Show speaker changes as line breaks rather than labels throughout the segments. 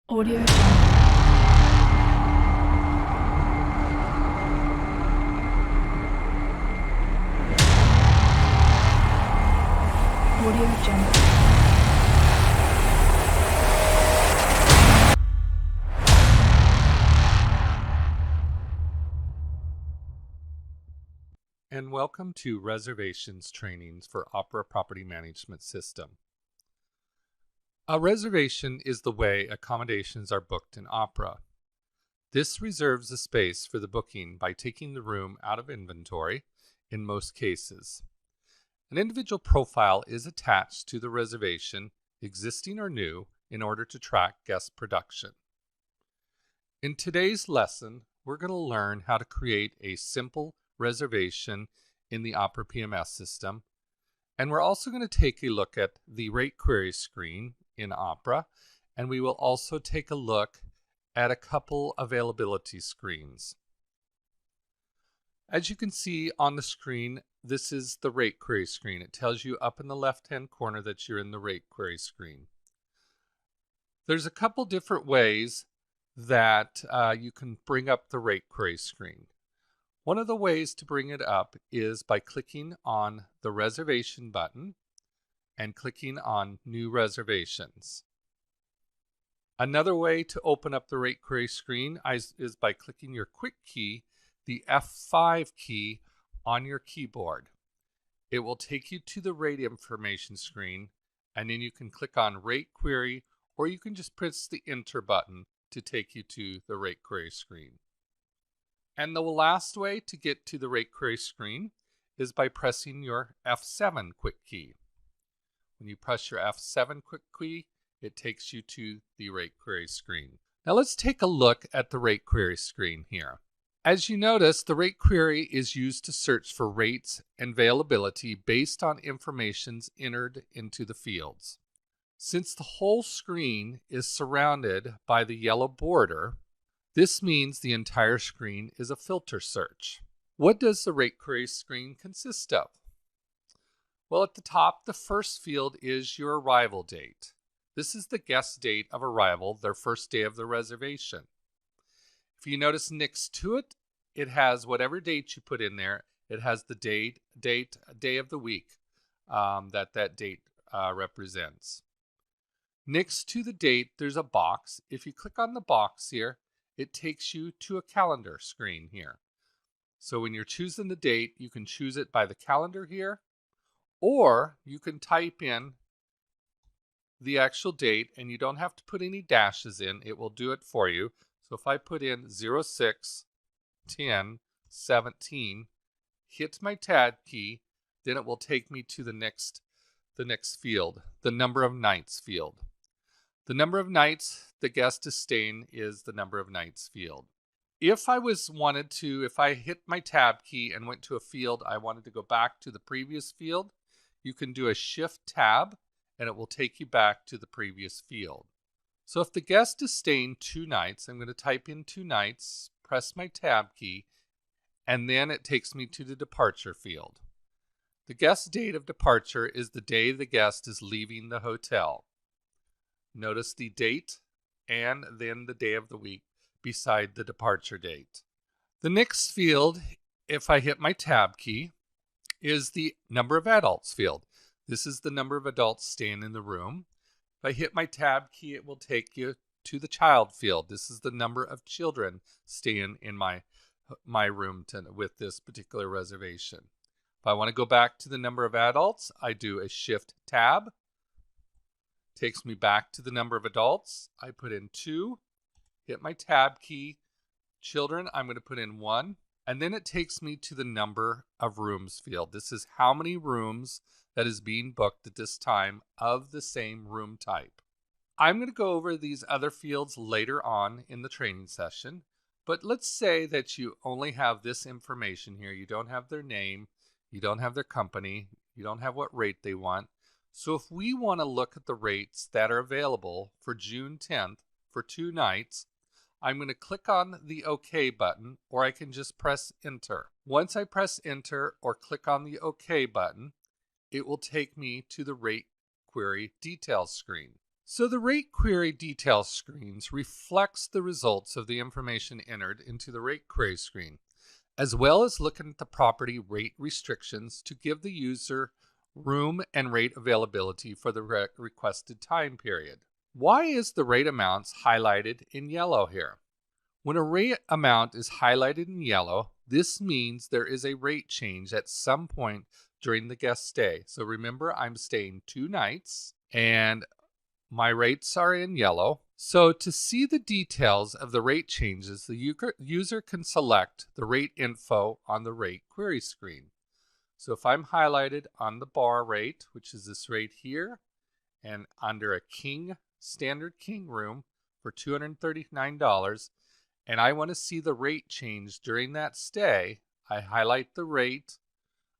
Audio Jungle.
And welcome to reservations trainings for Opera Property Management System. A reservation is the way accommodations are booked in Opera. This reserves a space for the booking by taking the room out of inventory in most cases. An individual profile is attached to the reservation, existing or new, in order to track guest production. In today's lesson, we're going to learn how to create a simple reservation in the Opera PMS system, and we're also going to take a look at the rate query screen in Opera, and we will also take a look at a couple availability screens. As you can see on the screen, this is the rate query screen. It tells you up in the left-hand corner that you're in the rate query screen. There's a couple different ways that you can bring up the rate query screen. One of the ways to bring it up is by clicking on the reservation button and clicking on new reservations. Another way to open up the rate query screen is by clicking your quick key, the F5 key on your keyboard. It will take you to the rate information screen, and then you can click on rate query, or you can just press the enter button to take you to the rate query screen. And the last way to get to the rate query screen is by pressing your F7 quick key. When you press your F7 quick key, it takes you to the rate query screen. Now let's take a look at the rate query screen here. As you notice, the rate query is used to search for rates and availability based on information entered into the fields. Since the whole screen is surrounded by the yellow border, this means the entire screen is a filter search. What does the rate query screen consist of? Well, at the top, the first field is your arrival date. This is the guest date of arrival, their first day of the reservation. If you notice next to it, it has whatever date you put in there. It has the day of the week that date represents. Next to the date, there's a box. If you click on the box here, it takes you to a calendar screen here. So when you're choosing the date, you can choose it by the calendar here, or you can type in the actual date, and you don't have to put any dashes in. It will do it for you. So if I put in 06/10/17, hit my tab key, then it will take me to the next field, the number of nights field. The number of nights the guest is staying is the number of nights field. If I hit my tab key and went to a field, I wanted to go back to the previous field, you can do a shift tab and it will take you back to the previous field. So if the guest is staying 2 nights, I'm going to type in 2 nights, press my tab key, and then it takes me to the departure field. The guest date of departure is the day the guest is leaving the hotel. Notice the date and then the day of the week beside the departure date. The next field, if I hit my tab key, is the number of adults field. This is the number of adults staying in the room. If I hit my tab key, it will take you to the child field. This is the number of children staying in my room with this particular reservation. If I want to go back to the number of adults, I do a shift tab. Takes me back to the number of adults. I put in 2, hit my tab key. Children, I'm going to put in 1, and then it takes me to the number of rooms field. This is how many rooms that is being booked at this time of the same room type. I'm going to go over these other fields later on in the training session, but let's say that you only have this information here. You don't have their name, you don't have their company, you don't have what rate they want. So if we want to look at the rates that are available for June 10th for 2 nights, I'm going to click on the OK button, or I can just press enter. Once I press enter or click on the OK button, it will take me to the rate query details screen. So the rate query detail screens reflects the results of the information entered into the rate query screen, as well as looking at the property rate restrictions to give the user room and rate availability for the requested time period. Why is the rate amounts highlighted in yellow here? When a rate amount is highlighted in yellow, this means there is a rate change at some point during the guest stay. So remember, I'm staying 2 nights and my rates are in yellow. So to see the details of the rate changes, the user can select the rate info on the rate query screen. So if I'm highlighted on the bar rate, which is this rate here, and under a standard king room for $239, and I want to see the rate change during that stay, I highlight the rate,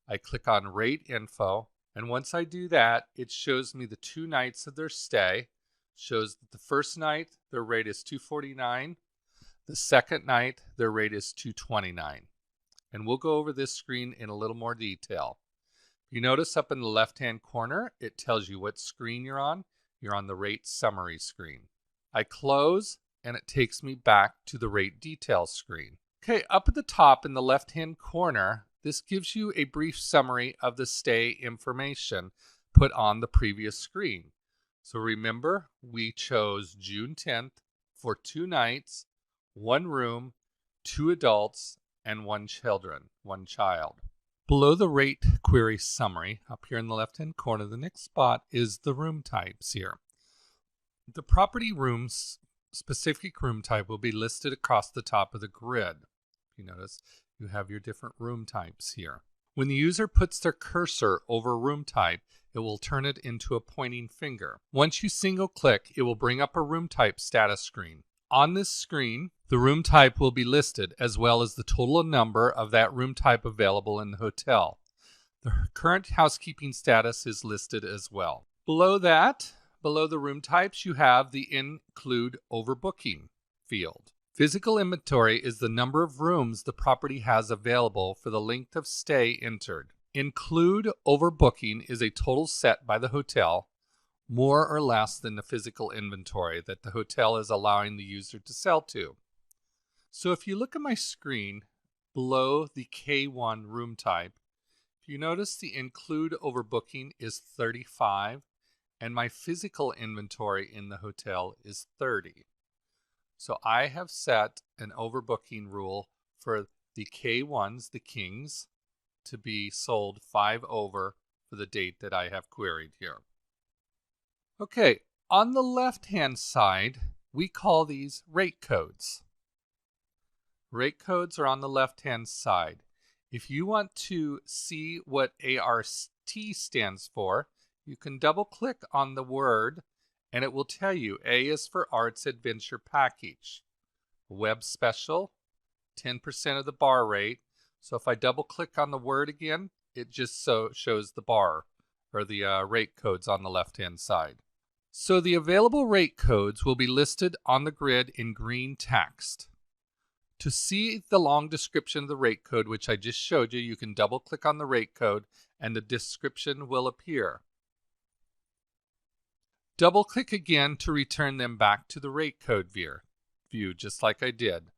I click on rate info, and once I do that, it shows me the 2 nights of their stay. Shows that the first night their rate is $249, the second night their rate is $229. And we'll go over this screen in a little more detail. You notice up in the left-hand corner, it tells you what screen you're on. You're on the rate summary screen. I close and it takes me back to the rate details screen. Okay, up at the top in the left-hand corner, this gives you a brief summary of the stay information put on the previous screen. So remember, we chose June 10th for 2 nights, 1 room, 2 adults, and 1 child. Below the rate query summary, up here in the left-hand corner, the next spot is the room types here. The property room's specific room type will be listed across the top of the grid. You notice you have your different room types here. When the user puts their cursor over a room type, it will turn it into a pointing finger. Once you single click, it will bring up a room type status screen. On this screen, the room type will be listed as well as the total number of that room type available in the hotel. The current housekeeping status is listed as well. Below that, below the room types, you have the include overbooking field. Physical inventory is the number of rooms the property has available for the length of stay entered. Include overbooking is a total set by the hotel, more or less than the physical inventory that the hotel is allowing the user to sell to. So if you look at my screen below the K1 room type, you notice the include overbooking is 35 and my physical inventory in the hotel is 30. So I have set an overbooking rule for the K1s, the kings, to be sold 5 over for the date that I have queried here. Okay, on the left-hand side, we call these rate codes. Rate codes are on the left-hand side. If you want to see what ART stands for, you can double-click on the word and it will tell you A is for Arts Adventure Package. Web Special, 10% of the bar rate. So if I double-click on the word again, it just shows the bar or the rate codes on the left-hand side. So the available rate codes will be listed on the grid in green text. To see the long description of the rate code, which I just showed you, you can double-click on the rate code and the description will appear. Double-click again to return them back to the rate code view, just like I did.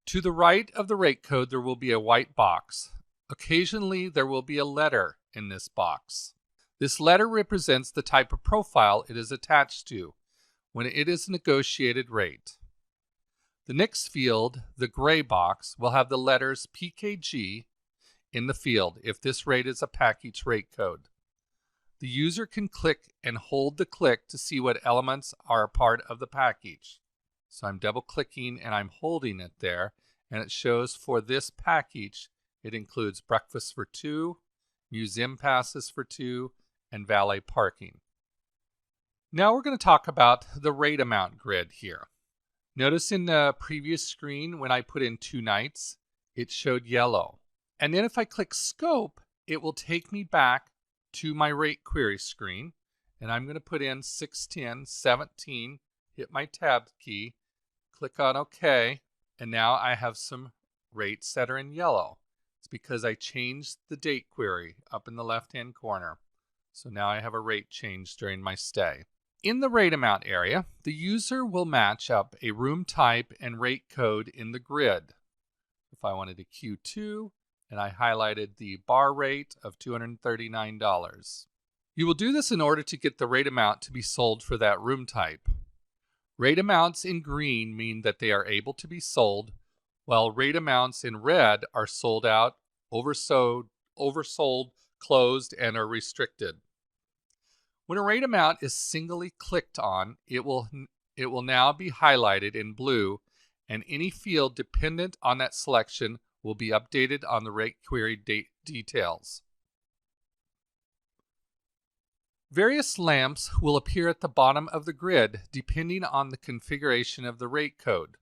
To the right of the rate code, there will be a white box. Occasionally, there will be a letter in this box. This letter represents the type of profile it is attached to when it is a negotiated rate. The next field, the gray box, will have the letters PKG in the field if this rate is a package rate code. The user can click and hold the click to see what elements are a part of the package. So I'm double clicking and I'm holding it there, and it shows for this package it includes breakfast for 2, museum passes for 2, and valet parking. Now we're going to talk about the rate amount grid here. Notice in the previous screen when I put in 2 nights, it showed yellow. And then if I click scope, it will take me back to my rate query screen, and I'm going to put in 610, 17, hit my tab key, click on OK, and now I have some rates that are in yellow. It's because I changed the date query up in the left-hand corner. So now I have a rate change during my stay. In the rate amount area, the user will match up a room type and rate code in the grid. If I wanted a Q2 and I highlighted the bar rate of $239. You will do this in order to get the rate amount to be sold for that room type. Rate amounts in green mean that they are able to be sold, while rate amounts in red are sold out, oversold, closed, and are restricted. When a rate amount is singly clicked on, it will now be highlighted in blue, and any field dependent on that selection will be updated on the rate query details. Various lamps will appear at the bottom of the grid depending on the configuration of the rate code.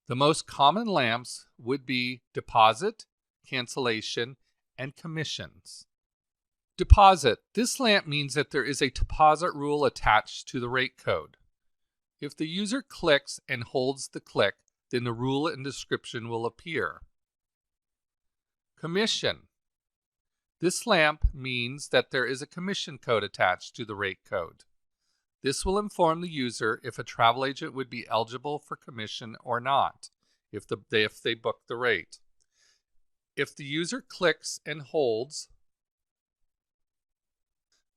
The most common lamps would be deposit, cancellation, and commissions. Deposit. This lamp means that there is a deposit rule attached to the rate code. If the user clicks and holds the click, then the rule and description will appear. Commission. This lamp means that there is a commission code attached to the rate code. This will inform the user if a travel agent would be eligible for commission or not, if they book the rate. If the user clicks and holds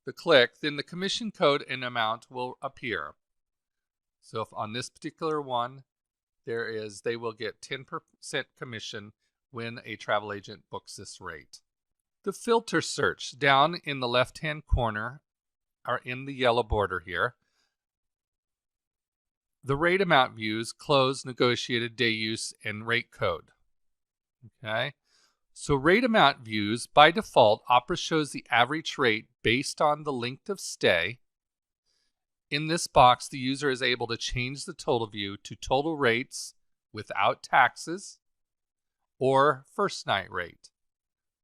the click, then the commission code and amount will appear. So if on this particular one, they will get 10% commission when a travel agent books this rate. The filter search down in the left-hand corner are in the yellow border here. The rate amount views, closed, negotiated, day use, and rate code. Okay, so rate amount views, by default, Opera shows the average rate based on the length of stay. In this box, the user is able to change the total view to total rates without taxes or first night rate.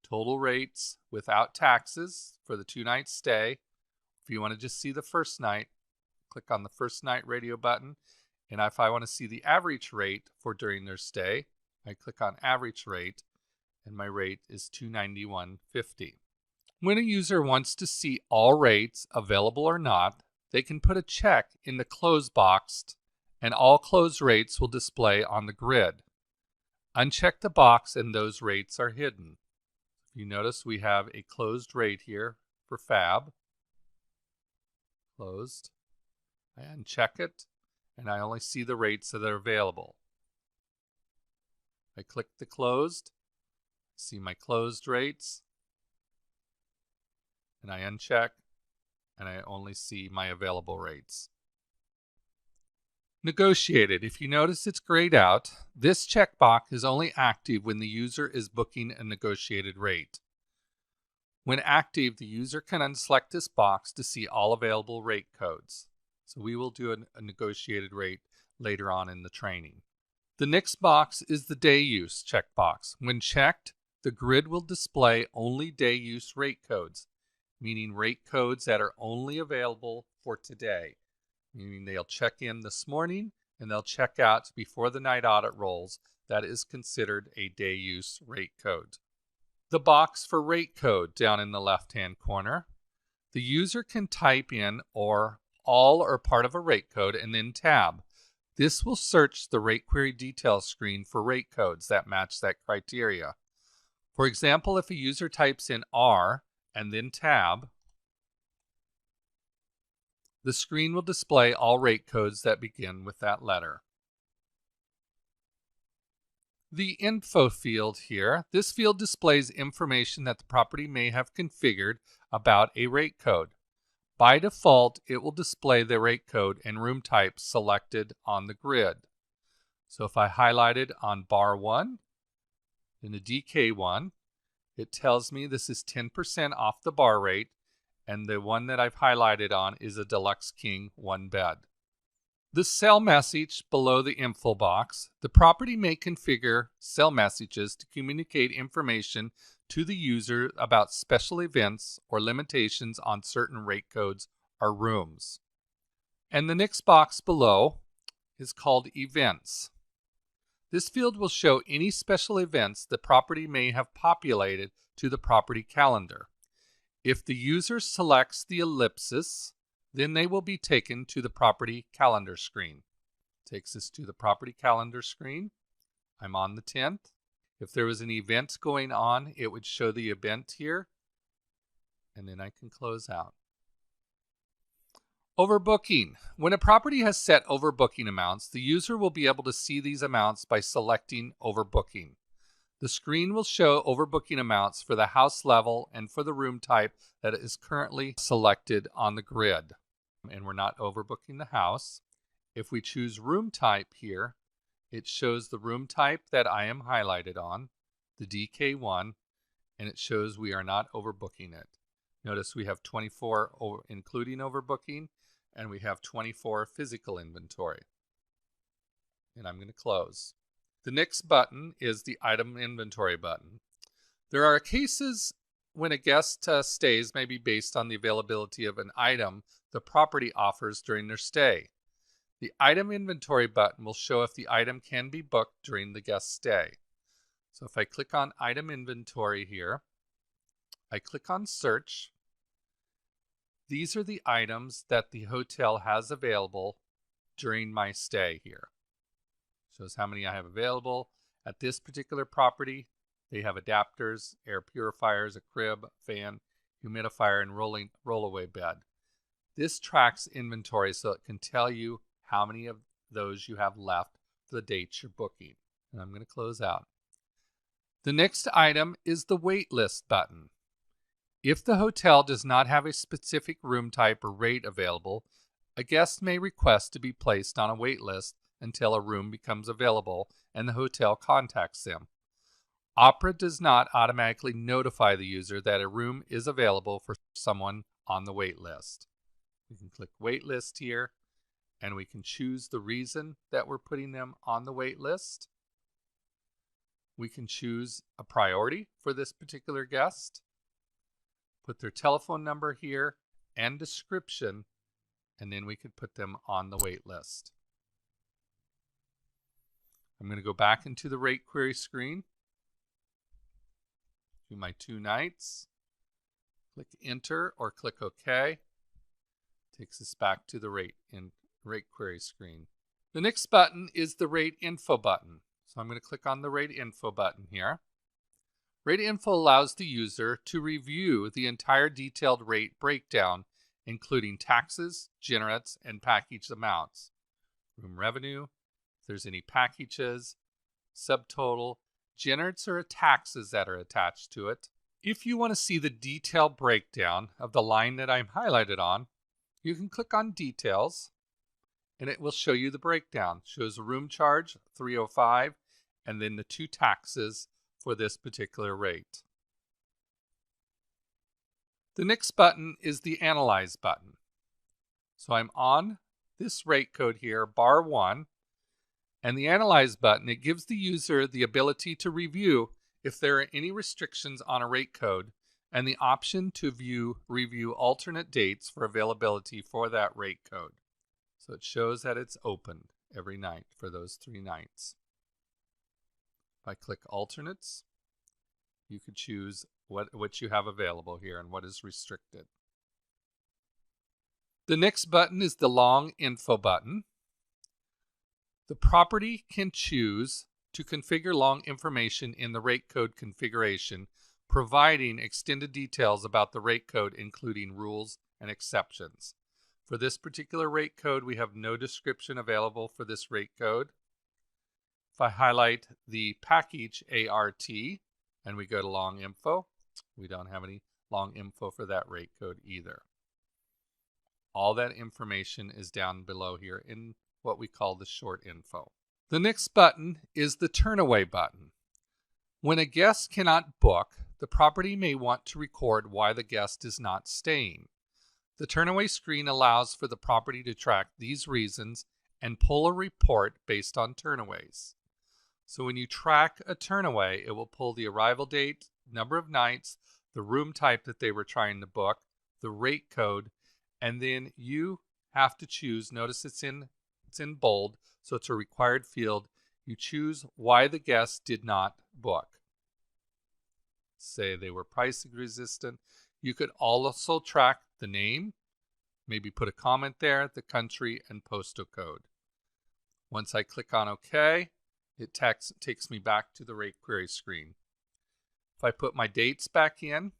Total rates without taxes for the 2-night stay. If you want to just see the first night, click on the first night radio button. And if I want to see the average rate for during their stay, I click on average rate, and my rate is $291.50. When a user wants to see all rates, available or not, they can put a check in the close box, and all closed rates will display on the grid. Uncheck the box and those rates are hidden. You notice we have a closed rate here for Fab. Closed. I uncheck it, and I only see the rates that are available. I click the closed, see my closed rates, and I uncheck, and I only see my available rates. Negotiated. If you notice it's grayed out, this checkbox is only active when the user is booking a negotiated rate. When active, the user can unselect this box to see all available rate codes. So we will do a negotiated rate later on in the training. The next box is the day use checkbox. When checked, the grid will display only day use rate codes, meaning rate codes that are only available for today. Meaning they'll check in this morning and they'll check out before the night audit rolls. That is considered a day use rate code. The box for rate code down in the left-hand corner. The user can type in all or part of a rate code and then tab. This will search the rate query details screen for rate codes that match that criteria. For example, if a user types in R and then tab, the screen will display all rate codes that begin with that letter. The info field here, this field displays information that the property may have configured about a rate code. By default, it will display the rate code and room type selected on the grid. So if I highlighted on bar 1, in the DK1, it tells me this is 10% off the bar rate, and the one that I've highlighted on is a Deluxe King 1 bed. The cell message below the info box, the property may configure cell messages to communicate information to the user about special events or limitations on certain rate codes or rooms. And the next box below is called Events. This field will show any special events the property may have populated to the property calendar. If the user selects the ellipsis, Then they will be taken to the property calendar screen. Takes us to the property calendar screen. I'm on the 10th. If there was an event going on, it would show the event here, and then I can close out. Overbooking. When a property has set overbooking amounts, the user will be able to see these amounts by selecting overbooking. The screen will show overbooking amounts for the house level and for the room type that is currently selected on the grid. And we're not overbooking the house. If we choose room type here, it shows the room type that I am highlighted on, the DK1, and it shows we are not overbooking it. Notice we have 24 including overbooking, and we have 24 physical inventory. And I'm going to close. The next button is the item inventory button. There are cases when a guest stays may be based on the availability of an item the property offers during their stay. The item inventory button will show if the item can be booked during the guest stay. So if I click on item inventory here, I click on search. These are the items that the hotel has available during my stay here. Shows how many I have available. At this particular property, they have adapters, air purifiers, a crib, fan, humidifier, and rollaway bed. This tracks inventory so it can tell you how many of those you have left for the dates you're booking. And I'm going to close out. The next item is the wait list button. If the hotel does not have a specific room type or rate available, a guest may request to be placed on a wait list until a room becomes available and the hotel contacts them. Opera does not automatically notify the user that a room is available for someone on the wait list. We can click wait list here, and we can choose the reason that we're putting them on the wait list. We can choose a priority for this particular guest, put their telephone number here and description, and then we could put them on the wait list. I'm going to go back into the rate query screen, do my 2 nights, click enter or click OK. Takes us back to the rate query screen. The next button is the rate info button. So I'm going to click on the rate info button here. Rate info allows the user to review the entire detailed rate breakdown, including taxes, generates, and package amounts, room revenue, if there's any packages, subtotal, generates or taxes that are attached to it. If you want to see the detailed breakdown of the line that I'm highlighted on, you can click on details and it will show you the breakdown. It shows a room charge, $305, and then the 2 taxes for this particular rate. The next button is the Analyze button. So I'm on this rate code here, bar 1, and the Analyze button, it gives the user the ability to review if there are any restrictions on a rate code and the option to review alternate dates for availability for that rate code. So it shows that it's opened every night for those 3 nights. If I click alternates, you could choose what you have available here and what is restricted. The next button is the long info button. The property can choose to configure long information in the rate code configuration, providing extended details about the rate code, including rules and exceptions. For this particular rate code, we have no description available for this rate code. If I highlight the package ART and we go to long info, we don't have any long info for that rate code either. All that information is down below here in what we call the short info. The next button is the turnaway button. When a guest cannot book, the property may want to record why the guest is not staying. The turnaway screen allows for the property to track these reasons and pull a report based on turnaways. So when you track a turnaway, it will pull the arrival date, number of nights, the room type that they were trying to book, the rate code, and then you have to choose, notice it's in bold, so it's a required field. You choose why the guest did not book. Say they were price resistant. You could also track the name, Maybe put a comment there, the country and postal code. Once I click on OK, it takes me back to the rate query screen. If I put my dates back in,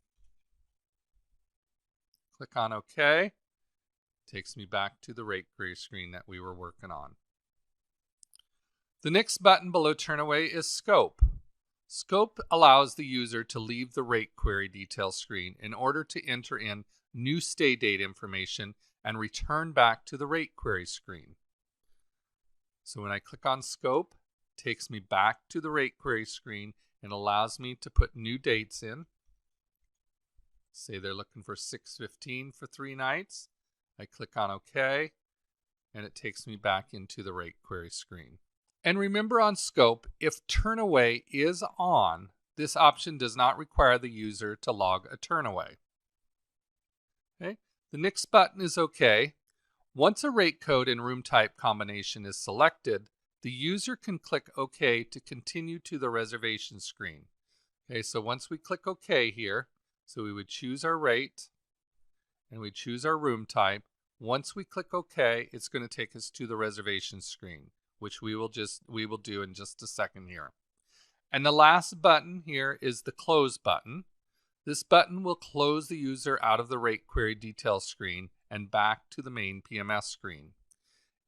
click on OK, it takes me back to the rate query screen that we were working on. The next button below Turnaway is Scope. Scope allows the user to leave the rate query details screen in order to enter in new stay date information and return back to the rate query screen. So when I click on Scope, it takes me back to the rate query screen and allows me to put new dates in. Say they're looking for 6/15 for 3 nights. I click on OK, and it takes me back into the rate query screen. And remember on Scope, if Turnaway is on, this option does not require the user to log a turnaway. Okay. The next button is OK. Once a rate code and room type combination is selected, the user can click OK to continue to the reservation screen. Okay, so once we click OK here, so we would choose our rate and we choose our room type. Once we click OK, it's going to take us to the reservation screen, which we will do in just a second here. And the last button here is the close button. This button will close the user out of the rate query details screen and back to the main PMS screen.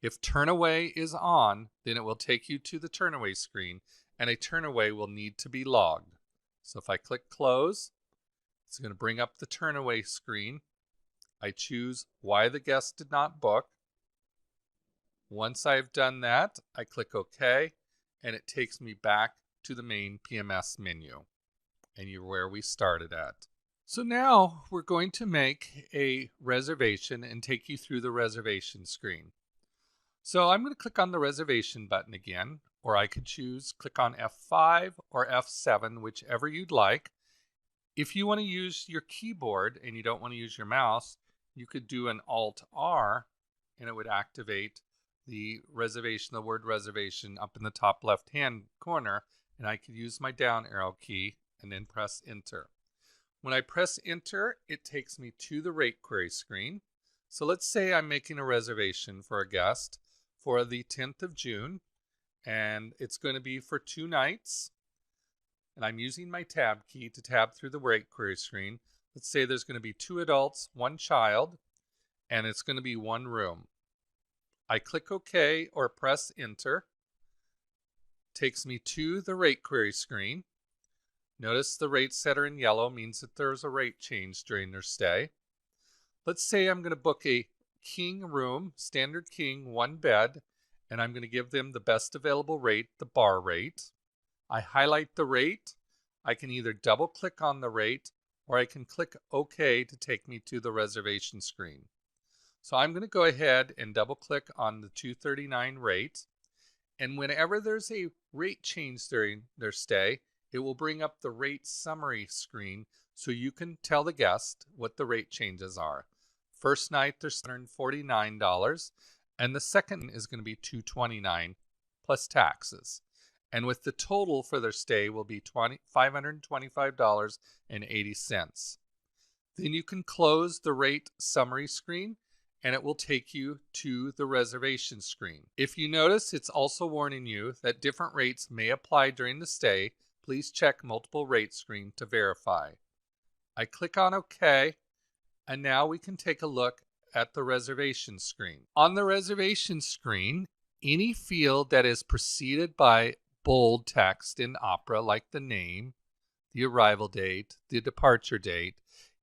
If Turnaway is on, then it will take you to the Turnaway screen, and a Turnaway will need to be logged. So if I click Close, it's going to bring up the Turnaway screen. I choose why the guest did not book. Once I've done that, I click OK, and it takes me back to the main PMS menu, and you're where we started at. So now we're going to make a reservation and take you through the reservation screen. So I'm going to click on the reservation button again, or I could choose click on F5 or F7, whichever you'd like. If you want to use your keyboard and you don't want to use your mouse, you could do an Alt-R, and it would activate the reservation, the word reservation up in the top left-hand corner, and I could use my down arrow key and then press Enter. When I press Enter, it takes me to the rate query screen. So let's say I'm making a reservation for a guest for the 10th of June, and it's going to be for 2 nights. And I'm using my tab key to tab through the rate query screen. Let's say there's going to be 2 adults, 1 child, and it's going to be 1 room. I click OK or press Enter. Takes me to the rate query screen. Notice the rates that are in yellow means that there's a rate change during their stay. Let's say I'm going to book a king room, standard king, 1 bed, and I'm going to give them the best available rate, the bar rate. I highlight the rate. I can either double click on the rate or I can click OK to take me to the reservation screen. So I'm going to go ahead and double click on the $239 rate. And whenever there's a rate change during their stay, it will bring up the rate summary screen so you can tell the guest what the rate changes are. First night, there's $149, and the second is going to be $229 plus taxes. And with the total for their stay will be $525.80. Then you can close the rate summary screen, and it will take you to the reservation screen. If you notice, it's also warning you that different rates may apply during the stay. Please check multiple rate screen to verify. I click on OK, and now we can take a look at the reservation screen. On the reservation screen, any field that is preceded by bold text in Opera, like the name, the arrival date, the departure date,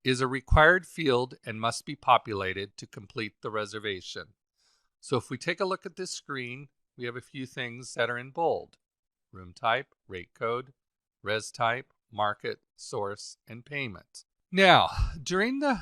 is a required field and must be populated to complete the reservation. So if we take a look at this screen, we have a few things that are in bold: room type, rate code, res type, market, source, and payment. Now, during the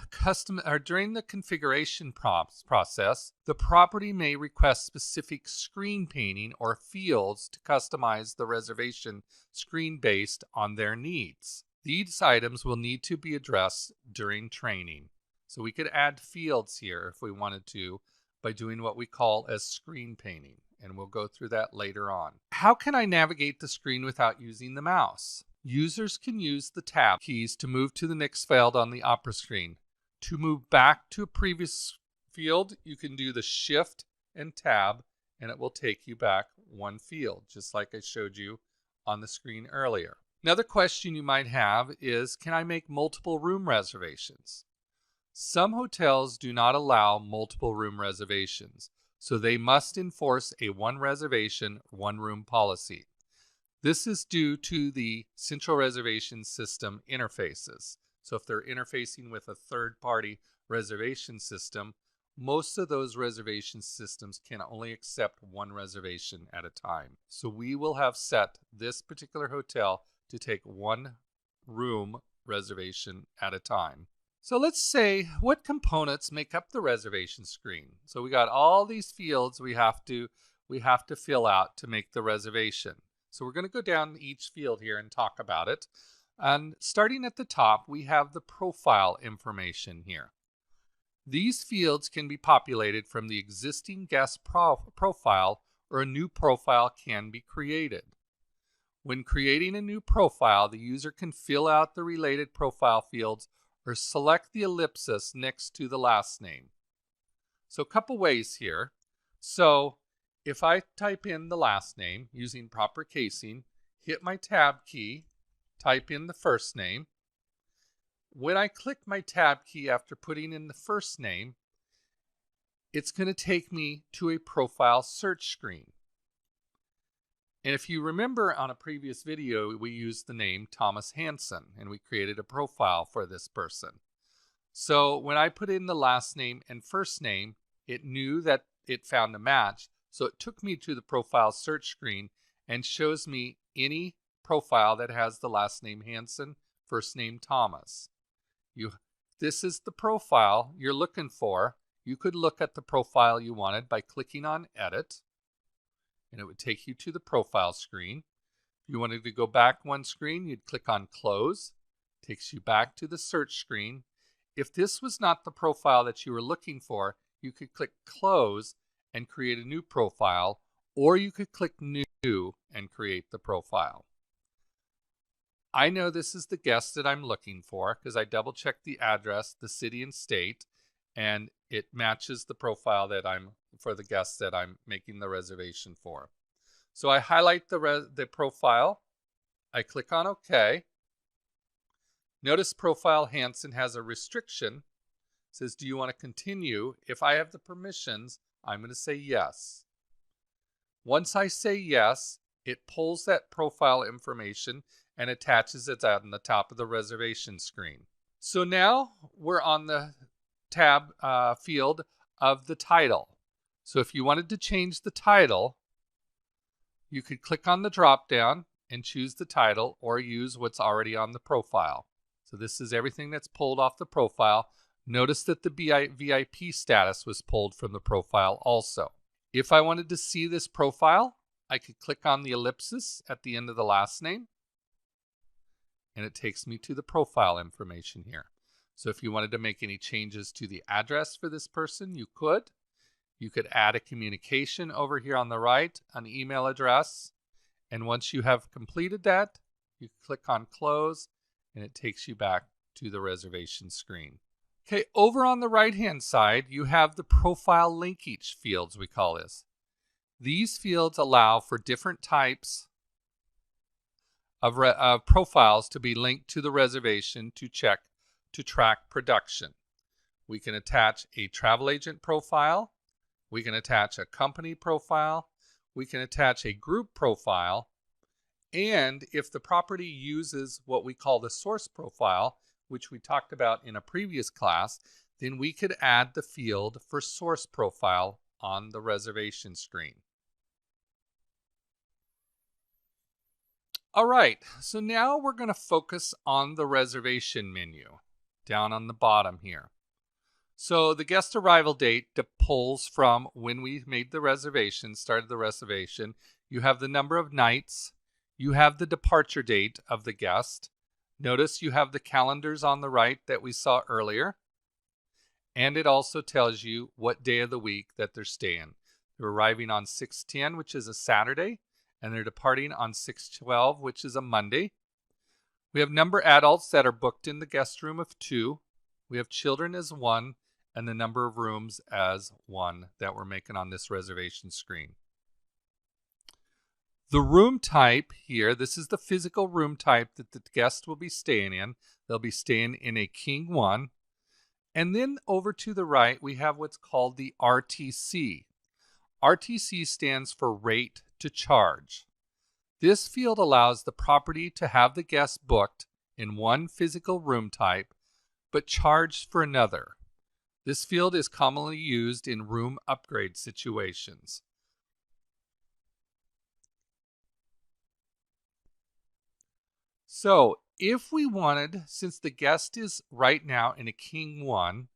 configuration process, the property may request specific screen painting or fields to customize the reservation screen based on their needs. These items will need to be addressed during training. So we could add fields here if we wanted to by doing what we call as screen painting, and we'll go through that later on. How can I navigate the screen without using the mouse? Users can use the tab keys to move to the next field on the Opera screen. To move back to a previous field, you can do the Shift and Tab, and it will take you back one field, just like I showed you on the screen earlier. Another question you might have is, can I make multiple room reservations? Some hotels do not allow multiple room reservations, so they must enforce a one reservation, one room policy. This is due to the central reservation system interfaces. So if they're interfacing with a third-party reservation system, most of those reservation systems can only accept one reservation at a time. So we will have set this particular hotel to take one room reservation at a time. So let's say, what components make up the reservation screen? So we got all these fields we have to fill out to make the reservation. So we're going to go down each field here and talk about it. And starting at the top, we have the profile information here. These fields can be populated from the existing guest profile, or a new profile can be created. When creating a new profile, the user can fill out the related profile fields or select the ellipsis next to the last name. So a couple ways here. So if I type in the last name using proper casing, hit my tab key, type in the first name. When I click my tab key after putting in the first name, it's going to take me to a profile search screen. And if you remember on a previous video, we used the name Thomas Hansen, and we created a profile for this person. So when I put in the last name and first name, it knew that it found a match. So it took me to the profile search screen and shows me any profile that has the last name Hansen, first name Thomas. This is the profile you're looking for. You could look at the profile you wanted by clicking on Edit, and it would take you to the profile screen. If you wanted to go back one screen, you'd click on Close. It takes you back to the search screen. If this was not the profile that you were looking for, you could click Close and create a new profile, or you could click New and create the profile. I know this is the guest that I'm looking for because I double-checked the address, the city and state, and it matches the profile that for the guest that I'm making the reservation for. So I highlight the profile. I click on OK. Notice Profile Hansen has a restriction. It says, do you want to continue? If I have the permissions, I'm going to say yes. Once I say yes, it pulls that profile information and attaches it on the top of the reservation screen. So now we're on the tab field of the title. So if you wanted to change the title, you could click on the drop down and choose the title, or use what's already on the profile. So this is everything that's pulled off the profile. Notice that the VIP status was pulled from the profile also. If I wanted to see this profile, I could click on the ellipsis at the end of the last name, and it takes me to the profile information here. So if you wanted to make any changes to the address for this person, you could. You could add a communication over here on the right, an email address. And once you have completed that, you click on Close, and it takes you back to the reservation screen. Okay, over on the right-hand side, you have the profile linkage fields, we call this. These fields allow for different types of profiles to be linked to the reservation to track production. We can attach a travel agent profile. We can attach a company profile. We can attach a group profile. And if the property uses what we call the source profile, which we talked about in a previous class, then we could add the field for source profile on the reservation screen. All right, so now we're going to focus on the reservation menu down on the bottom here. So the guest arrival date pulls from when we made the reservation, started the reservation. You have the number of nights. You have the departure date of the guest. Notice you have the calendars on the right that we saw earlier. And it also tells you what day of the week that they're staying. They're arriving on 6/10, which is a Saturday, and they're departing on 6/12, which is a Monday. We have number adults that are booked in the guest room of 2. We have children as 1, and the number of rooms as 1 that we're making on this reservation screen. The room type here, this is the physical room type that the guest will be staying in. They'll be staying in a King 1. And then over to the right, we have what's called the RTC. RTC stands for rate to charge. This field allows the property to have the guest booked in one physical room type, but charged for another. This field is commonly used in room upgrade situations. So if we wanted, since the guest is right now in a King 1,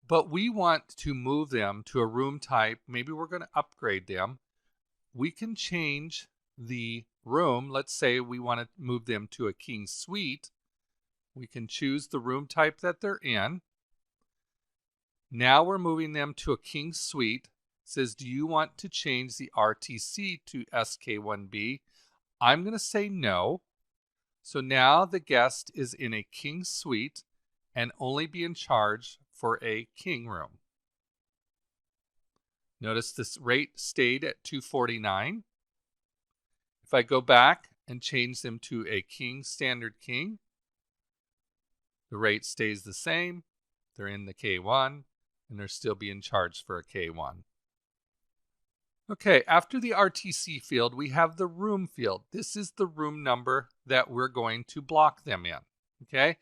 but we want to move them to a room type, maybe we're going to upgrade them, we can change the room. Let's say we want to move them to a King Suite. We can choose the room type that they're in. Now we're moving them to a King Suite. It says, do you want to change the RTC to SK1B? I'm going to say no. So now the guest is in a King Suite and only being charged for a King room. Notice this rate stayed at $249. If I go back and change them to a King Standard King, the rate stays the same. They're in the K1 and they're still being charged for a K1. Okay, after the RTC field, we have the room field. This is the room number that we're going to block them in. Okay,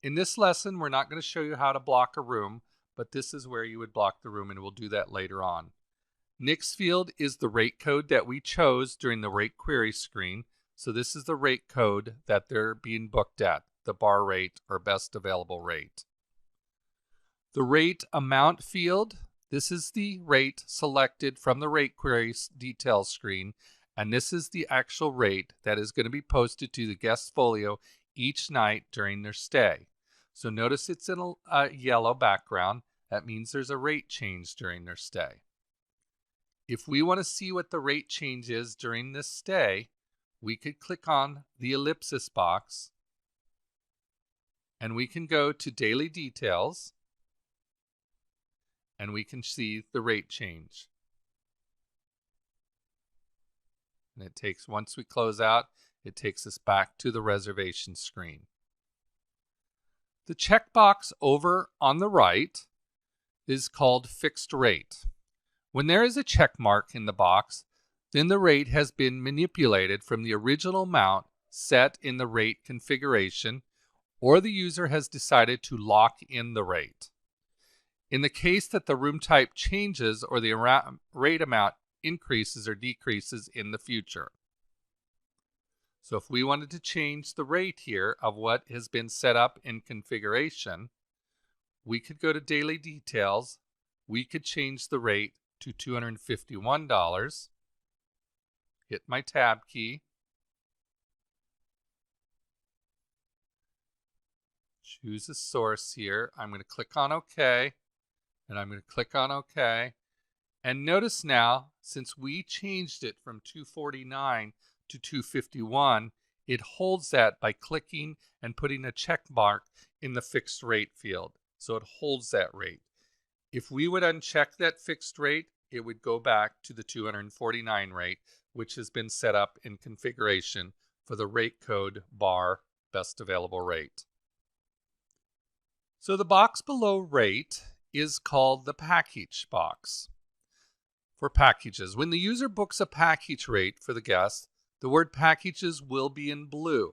in this lesson, we're not going to show you how to block a room, but this is where you would block the room, and we'll do that later on. Next field is the rate code that we chose during the rate query screen. So this is the rate code that they're being booked at, the bar rate or best available rate. The rate amount field, this is the rate selected from the rate query details screen, and this is the actual rate that is going to be posted to the guest folio each night during their stay. So notice it's in a yellow background. That means there's a rate change during their stay. If we want to see what the rate change is during this stay, we could click on the ellipsis box and we can go to daily details and we can see the rate change. And it takes, once we close out, it takes us back to the reservation screen. The checkbox over on the right is called fixed rate. When there is a check mark in the box, then the rate has been manipulated from the original amount set in the rate configuration, or the user has decided to lock in the rate. In the case that the room type changes or the rate amount increases or decreases in the future. So if we wanted to change the rate here of what has been set up in configuration, we could go to daily details. We could change the rate to $251. Hit my tab key. Choose a source here. I'm going to click on OK. And I'm going to click on OK. And notice now, since we changed it from $249 to $251, it holds that by clicking and putting a check mark in the fixed rate field. So it holds that rate. If we would uncheck that fixed rate, it would go back to the $249 rate, which has been set up in configuration for the rate code bar best available rate. So the box below rate is called the package box. For packages, when the user books a package rate for the guest, the word packages will be in blue.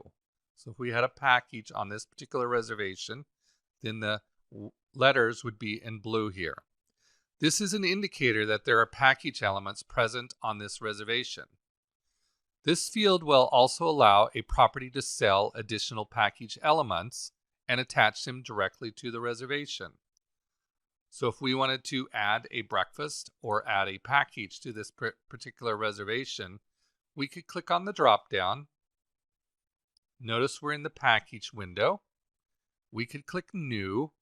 So if we had a package on this particular reservation, then the letters would be in blue here. This is an indicator that there are package elements present on this reservation. This field will also allow a property to sell additional package elements and attach them directly to the reservation. So if we wanted to add a breakfast or add a package to this particular reservation, we could click on the drop down. Notice we're in the package window. We could click new.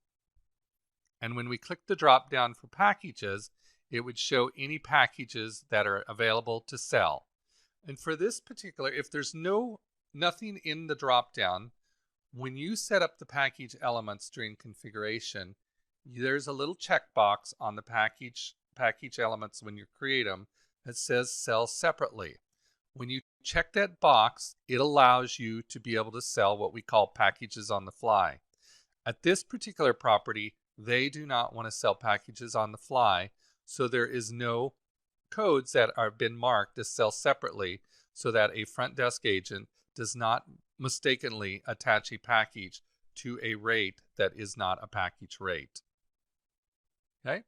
And when we click the drop down for packages, it would show any packages that are available to sell. And for this particular, if there's nothing in the drop down, When you set up the package elements during configuration, there's a little checkbox on the package elements when you create them that says sell separately. When you check that box, it allows you to be able to sell what we call packages on the fly. At this particular property, they do not want to sell packages on the fly, so there is no codes that are been marked as sell separately so that a front desk agent does not mistakenly attach a package to a rate that is not a package rate. Okay,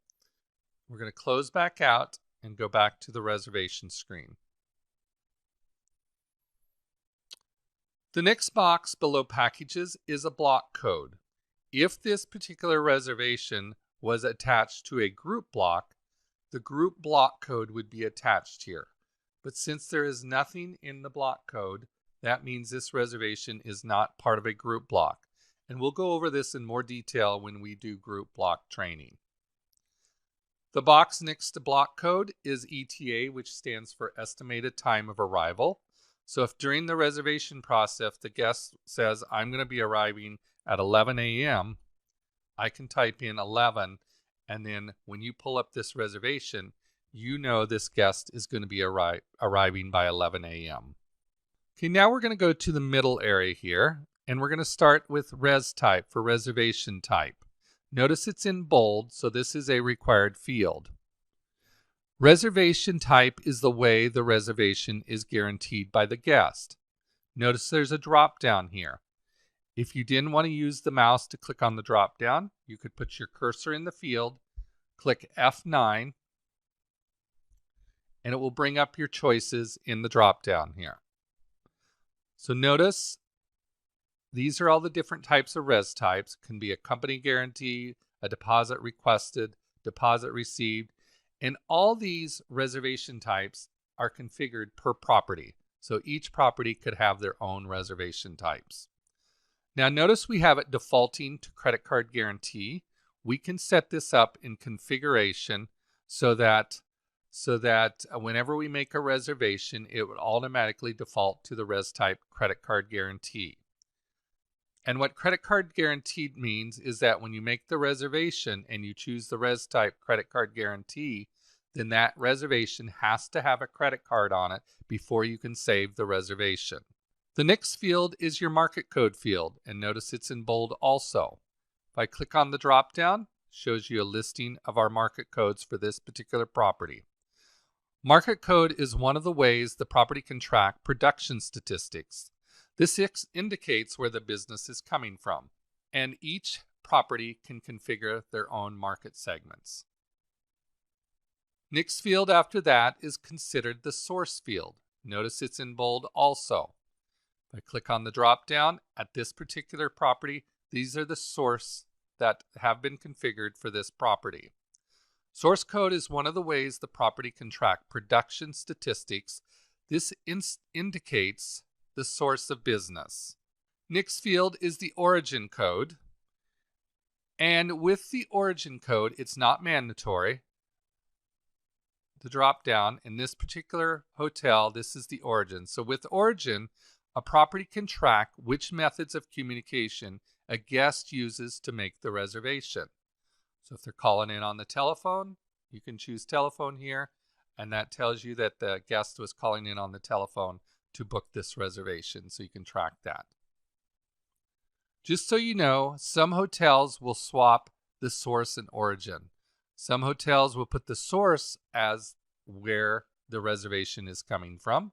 we're going to close back out and go back to the reservation screen. The next box below packages is a block code. If this particular reservation was attached to a group block, the group block code would be attached here. But since there is nothing in the block code, that means this reservation is not part of a group block. And we'll go over this in more detail when we do group block training. The box next to block code is ETA, which stands for estimated time of arrival. So if during the reservation process the guest says, I'm going to be arriving at 11 a.m., I can type in 11, and then when you pull up this reservation, you know this guest is going to be arriving by 11 a.m. Okay, now we're going to go to the middle area here, and we're going to start with res type for reservation type. Notice it's in bold, so this is a required field. Reservation type is the way the reservation is guaranteed by the guest. Notice there's a drop down here. If you didn't want to use the mouse to click on the drop down, you could put your cursor in the field, click F9, and it will bring up your choices in the drop down here. So notice these are all the different types of res types. It can be a company guarantee, a deposit requested, deposit received, and all these reservation types are configured per property. So each property could have their own reservation types. Now notice we have it defaulting to credit card guarantee. We can set this up in configuration so that whenever we make a reservation, it would automatically default to the res type credit card guarantee. And what credit card guaranteed means is that when you make the reservation and you choose the res type credit card guarantee, then that reservation has to have a credit card on it before you can save the reservation. The next field is your market code field, and notice it's in bold also. If I click on the drop down, it shows you a listing of our market codes for this particular property. Market code is one of the ways the property can track production statistics. This indicates where the business is coming from, and each property can configure their own market segments. Next field after that is considered the source field. Notice it's in bold also. If I click on the drop down, at this particular property, these are the source that have been configured for this property. Source code is one of the ways the property can track production statistics. This indicates the source of business. Next field is the origin code. And with the origin code, it's not mandatory. The drop down in this particular hotel, this is the origin. So with origin, a property can track which methods of communication a guest uses to make the reservation. So if they're calling in on the telephone, you can choose telephone here, and that tells you that the guest was calling in on the telephone to book this reservation, so you can track that. Just so you know, some hotels will swap the source and origin. Some hotels will put the source as where the reservation is coming from,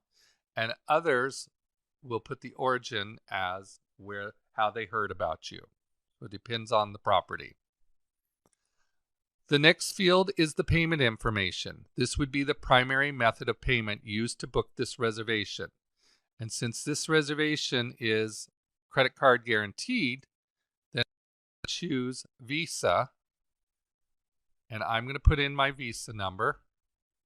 and others will put the origin as how they heard about you. So it depends on the property. The next field is the payment information. This would be the primary method of payment used to book this reservation. And since this reservation is credit card guaranteed, then I choose Visa, and I'm going to put in my Visa number.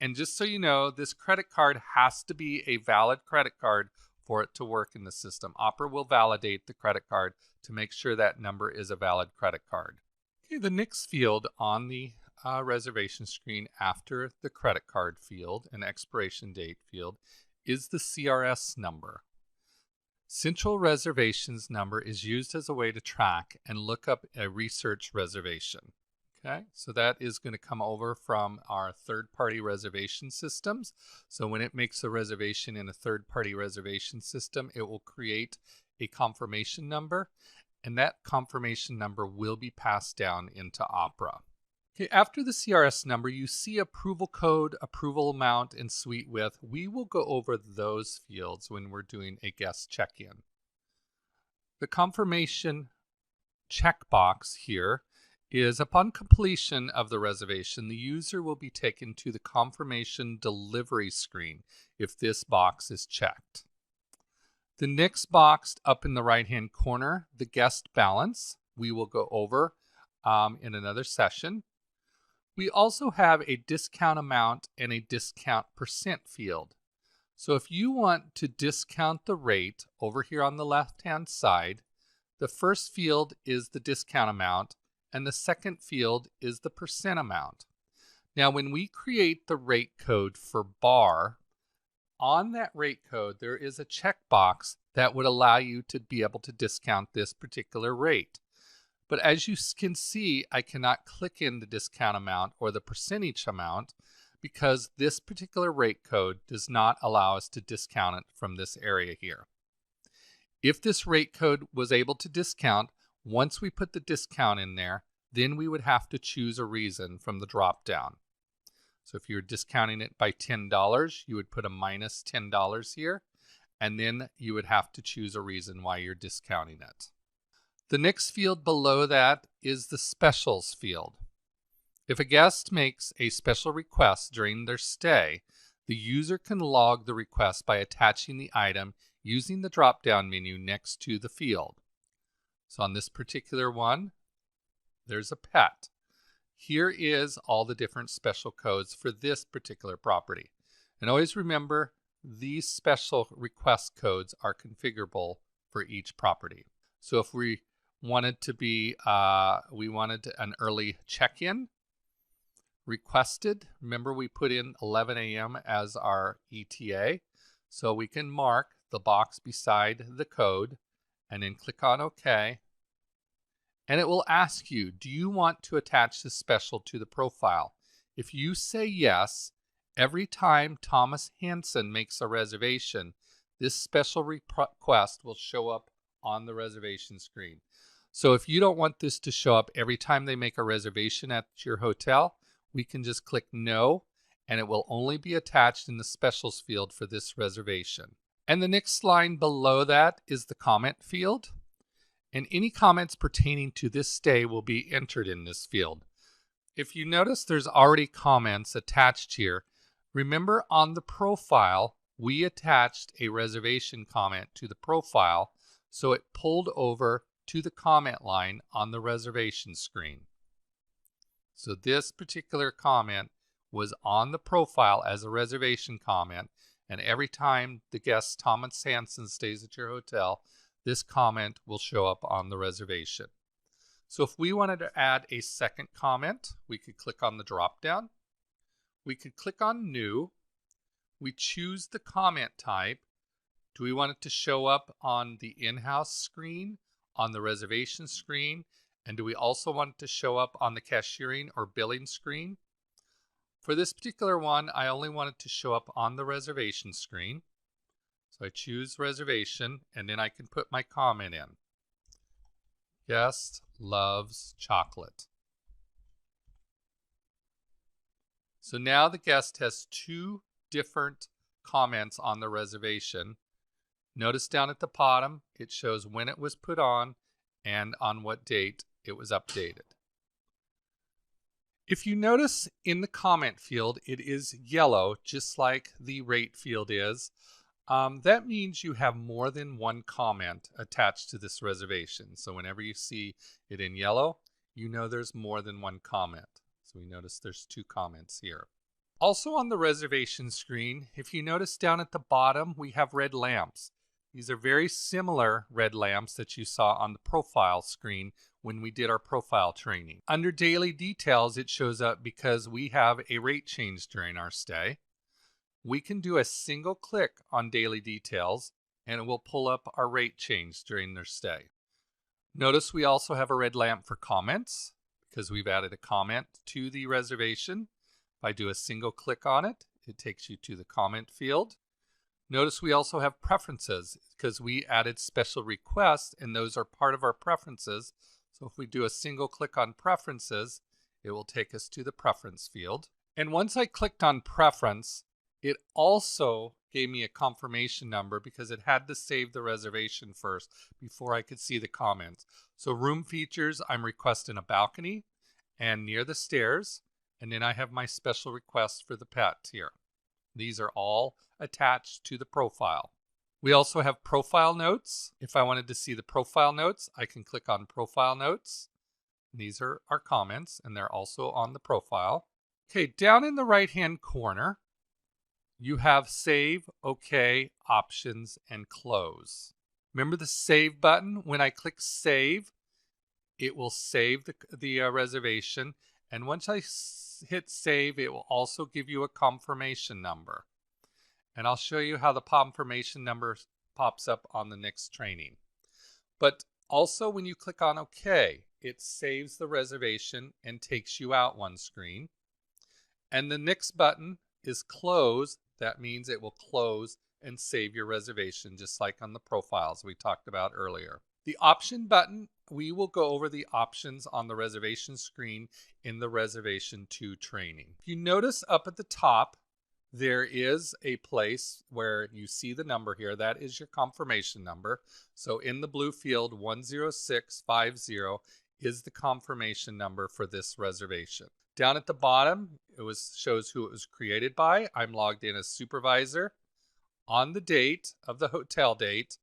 And just so you know, this credit card has to be a valid credit card for it to work in the system. Opera will validate the credit card to make sure that number is a valid credit card. Okay, the next field on the reservation screen after the credit card field and expiration date field is the CRS number. Central reservations number is used as a way to track and look up a research reservation. Okay, so that is going to come over from our third-party reservation systems. So when it makes a reservation in a third-party reservation system, it will create a confirmation number, and that confirmation number will be passed down into Opera. Okay, after the CRS number, you see approval code, approval amount, and suite width. We will go over those fields when we're doing a guest check-in. The confirmation checkbox here is upon completion of the reservation, the user will be taken to the confirmation delivery screen if this box is checked. The next box up in the right-hand corner, the guest balance, we will go over in another session. We also have a discount amount and a discount percent field. So if you want to discount the rate over here on the left-hand side, the first field is the discount amount and the second field is the percent amount. Now when we create the rate code for bar, on that rate code there is a checkbox that would allow you to be able to discount this particular rate. But as you can see, I cannot click in the discount amount or the percentage amount because this particular rate code does not allow us to discount it from this area here. If this rate code was able to discount, once we put the discount in there, then we would have to choose a reason from the drop down. So if you're discounting it by $10, you would put a minus $10 here, and then you would have to choose a reason why you're discounting it. The next field below that is the specials field. If a guest makes a special request during their stay, the user can log the request by attaching the item using the drop-down menu next to the field. So on this particular one, there's a pet. Here is all the different special codes for this particular property. And always remember, these special request codes are configurable for each property. So if we wanted to be, we wanted an early check-in requested. Remember we put in 11 a.m. as our ETA. So we can mark the box beside the code and then click on OK. And it will ask you, do you want to attach this special to the profile? If you say yes, every time Thomas Hansen makes a reservation, this special request will show up on the reservation screen. So if you don't want this to show up every time they make a reservation at your hotel, we can just click no, and it will only be attached in the specials field for this reservation. And the next line below that is the comment field. And any comments pertaining to this stay will be entered in this field. If you notice there's already comments attached here, remember on the profile, we attached a reservation comment to the profile, so it pulled over to the comment line on the reservation screen. So this particular comment was on the profile as a reservation comment, and every time the guest Thomas Hansen stays at your hotel, this comment will show up on the reservation. So if we wanted to add a second comment, we could click on the drop down. We could click on new. We choose the comment type. Do we want it to show up on the in-house screen, on the reservation screen, and do we also want it to show up on the cashiering or billing screen? For this particular one, I only want it to show up on the reservation screen. So I choose reservation, and then I can put my comment in. Guest loves chocolate. So now the guest has two different comments on the reservation. Notice down at the bottom, it shows when it was put on and on what date it was updated. If you notice in the comment field, it is yellow, just like the rate field is. That means you have more than one comment attached to this reservation. So whenever you see it in yellow, you know there's more than one comment. So we notice there's two comments here. Also on the reservation screen, if you notice down at the bottom, we have red lamps. These are very similar red lamps that you saw on the profile screen when we did our profile training. Under daily details, it shows up because we have a rate change during our stay. We can do a single click on daily details and it will pull up our rate change during their stay. Notice we also have a red lamp for comments because we've added a comment to the reservation. If I do a single click on it, it takes you to the comment field. Notice we also have preferences because we added special requests, and those are part of our preferences. So if we do a single click on preferences, it will take us to the preference field. And once I clicked on preference, it also gave me a confirmation number because it had to save the reservation first before I could see the comments. So room features, I'm requesting a balcony and near the stairs. And then I have my special requests for the pet here. These are all attached to the profile. We also have profile notes. If I wanted to see the profile notes, I can click on profile notes. These are our comments, and they're also on the profile. Okay, down in the right-hand corner, you have save, OK, options, and close. Remember the save button? When I click save, it will save the reservation. And once I hit save, it will also give you a confirmation number. And I'll show you how the confirmation number pops up on the next training. But also when you click on OK, it saves the reservation and takes you out one screen. And the next button is close. That means it will close and save your reservation, just like on the profiles we talked about earlier. The option button, we will go over the options on the reservation screen in the Reservation 2 training. If you notice up at the top, there is a place where you see the number here. That is your confirmation number. So in the blue field, 10650 is the confirmation number for this reservation. Down at the bottom, it shows who it was created by. I'm logged in as supervisor on the date of the hotel date,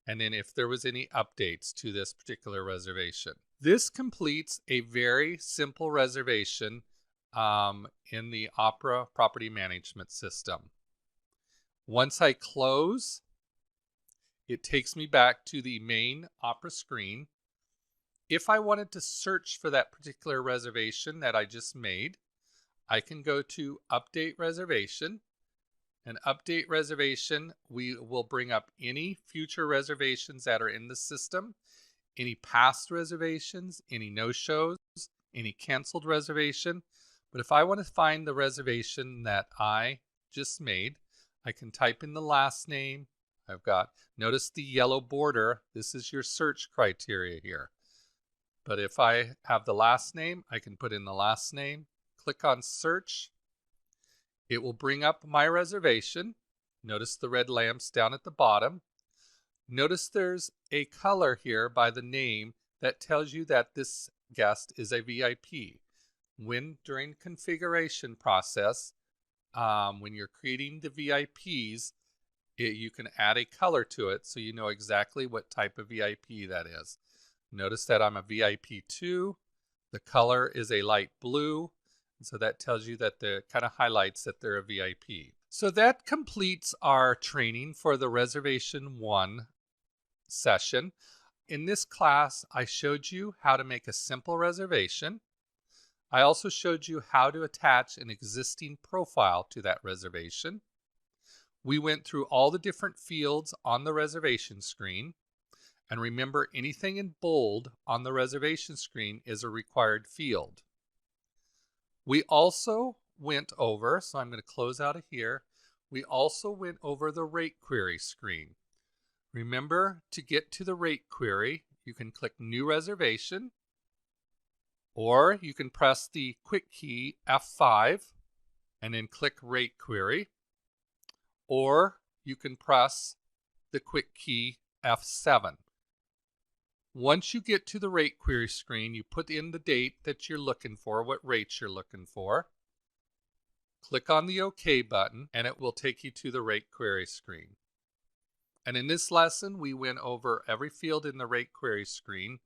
and then if there was any updates to this particular reservation. This completes a very simple reservation in the Opera property management system. Once I close, it takes me back to the main Opera screen. If I wanted to search for that particular reservation that I just made, I can go to Update Reservation. And Update Reservation, we will bring up any future reservations that are in the system, any past reservations, any no-shows, any canceled reservation. But if I want to find the reservation that I just made, I can type in the last name. Notice the yellow border. This is your search criteria here. But if I have the last name, I can put in the last name, click on search. It will bring up my reservation. Notice the red lamps down at the bottom. Notice there's a color here by the name that tells you that this guest is a VIP. During configuration process, when you're creating the VIPs, you can add a color to it so you know exactly what type of VIP that is. Notice that I'm a VIP 2. The color is a light blue. So that tells you that kind of highlights that they're a VIP. So that completes our training for the Reservation 1 session. In this class, I showed you how to make a simple reservation. I also showed you how to attach an existing profile to that reservation. We went through all the different fields on the reservation screen. And remember, anything in bold on the reservation screen is a required field. We also went over, so I'm going to close out of here. We also went over the rate query screen. Remember, to get to the rate query, you can click New Reservation, or you can press the quick key F5 and then click Rate Query, or you can press the quick key F7. Once you get to the rate query screen, you put in the date that you're looking for, what rates you're looking for. Click on the OK button, and it will take you to the rate query screen. And in this lesson, we went over every field in the rate query screen